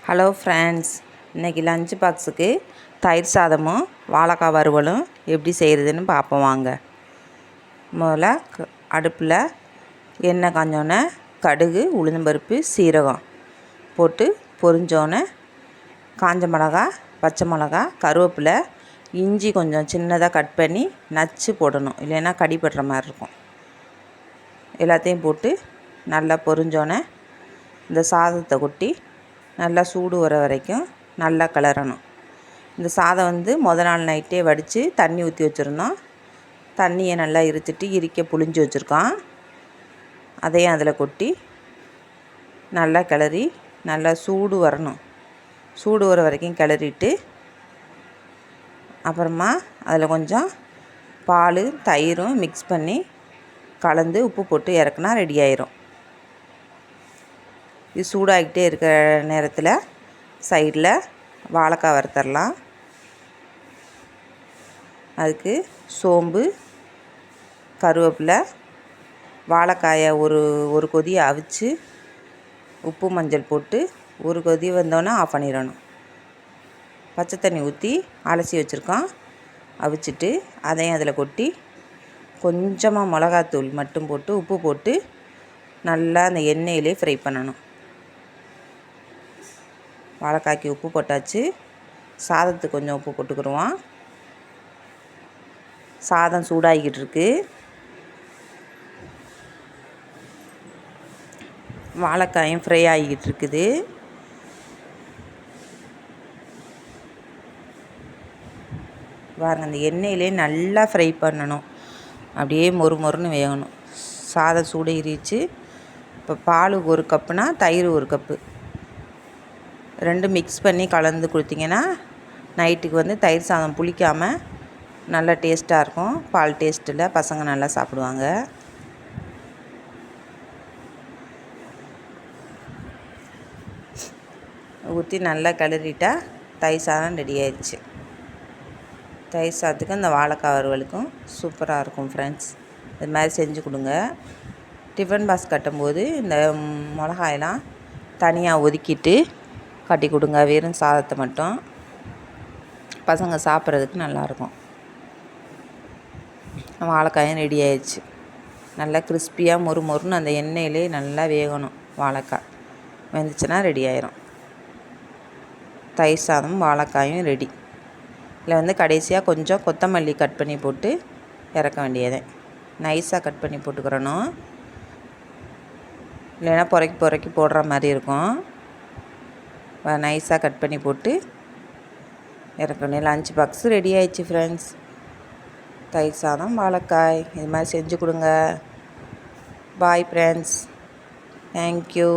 Hello friends, இன்றைக்கி lunch பாக்ஸுக்கு தயிர் சாதமும் வாழைக்காய் வறுவலும் எப்படி செய்கிறதுன்னு பார்ப்போம் வாங்க. முதல்ல அடுப்பில் எண்ணெய் காஞ்சோன்னே கடுகு, உளுந்தம்பருப்பு, சீரகம் போட்டு பொரிஞ்சோன்னே காஞ்ச மிளகா, பச்சை மிளகா, கருவேப்பிலை, இஞ்சி கொஞ்சம் சின்னதாக கட் பண்ணி நச்சு போடணும், இல்லைன்னா கடிப்படுற மாதிரி இருக்கும். எல்லாத்தையும் போட்டு நல்லா பொரிஞ்சோன்னே இந்த சாதத்தை கொட்டி நல்லா சூடு வர வரைக்கும் நல்லா கிளறணும். இந்த சாதம் மொதல் நாள் நைட்டே வடித்து தண்ணி ஊற்றி வச்சுருந்தோம். தண்ணியை நல்லா இறுக்க புழிஞ்சு வச்சுருக்கோம். அதையும் அதில் கொட்டி நல்லா கிளறி நல்லா சூடு வரணும். சூடு வர வரைக்கும் கிளறிட்டு அப்புறமா அதில் கொஞ்சம் பால், தயிரும் மிக்ஸ் பண்ணி கலந்து உப்பு போட்டு இறக்குனா ரெடி ஆயிரும். இது சூடாகிட்டே இருக்கிற நேரத்தில் சைடில் வாழைக்காய் வறுத்தரலாம். அதுக்கு சோம்பு, கருவேப்பிலை, வாழைக்காயை ஒரு கொதியை அவிச்சு உப்பு மஞ்சள் போட்டு ஒரு கொதி வந்தோன்னே ஆஃப் பண்ணிடணும். பச்சை தண்ணி ஊற்றி அலசி வச்சுருக்கோம். அவிச்சிட்டு அதையும் அதில் கொட்டி கொஞ்சமாக மிளகாத்தூள் மட்டும் போட்டு உப்பு போட்டு நல்லா அந்த எண்ணெயிலே ஃப்ரை பண்ணணும். வாழைக்காய்க்கு உப்பு போட்டாச்சு. சாதத்துக்கு கொஞ்சம் உப்பு போட்டுக்கிடுவோம். சாதம் சூடாகிக்கிட்டு இருக்கு. வாழைக்காயும் ஃப்ரை ஆகிக்கிட்டு இருக்குது. பாருங்கள், அந்த எண்ணெயிலே நல்லா ஃப்ரை பண்ணணும். அப்படியே மொறு மொறுன்னு வேகணும். சாதம் சூடு ஏறிச்சு. இப்போ பால் ஒரு கப்புனா தயிர் ஒரு கப்பு ரெண்டும் மிக்ஸ் பண்ணி கலந்து கொடுத்திங்கன்னா நைட்டுக்கு தயிர் சாதம் புளிக்காமல் நல்லா டேஸ்ட்டாக இருக்கும். பால் டேஸ்ட்டில் பசங்க நல்லா சாப்பிடுவாங்க. ஊற்றி நல்லா கிளறிட்டா தயிர் சாதம் ரெடி ஆயிடுச்சு. தயிர் சாதத்துக்கு இந்த வாழைக்காய் வறுவலுக்கும் சூப்பராக இருக்கும் ஃப்ரெண்ட்ஸ். இது மாதிரி செஞ்சு கொடுங்க. டிஃபன் பாக்ஸ் கட்டும்போது இந்த மிளகாயெல்லாம் தனியாக ஒதுக்கிட்டு கட்டி கொடுங்க. வெறும் சாதத்தை மட்டும் பசங்க சாப்பிட்றதுக்கு நல்லாயிருக்கும். வாழைக்காயும் ரெடி ஆயிடுச்சு. நல்லா கிறிஸ்பியாக மொறு மொறுன்னு அந்த எண்ணெயிலே நல்லா வேகணும். வாழைக்காய் வெந்துச்சுன்னா ரெடி ஆயிரும். தயிர் சாதம் வாழைக்காயும் ரெடி. இதில் கடைசியாக கொஞ்சம் கொத்தமல்லி கட் பண்ணி போட்டு இறக்க வேண்டியதே. நைஸாக கட் பண்ணி போட்டுக்கிறணும், இல்லைன்னா பொறைக்கி போடுற மாதிரி இருக்கும். நைஸாக கட் பண்ணி போட்டு இறக்கணும். லஞ்ச் பாக்ஸ் ரெடி ஆயிடுச்சு ஃப்ரெண்ட்ஸ். தயிர் சாதம் வாழைக்காய் இது மாதிரி செஞ்சு கொடுங்க. Bye friends, thank you.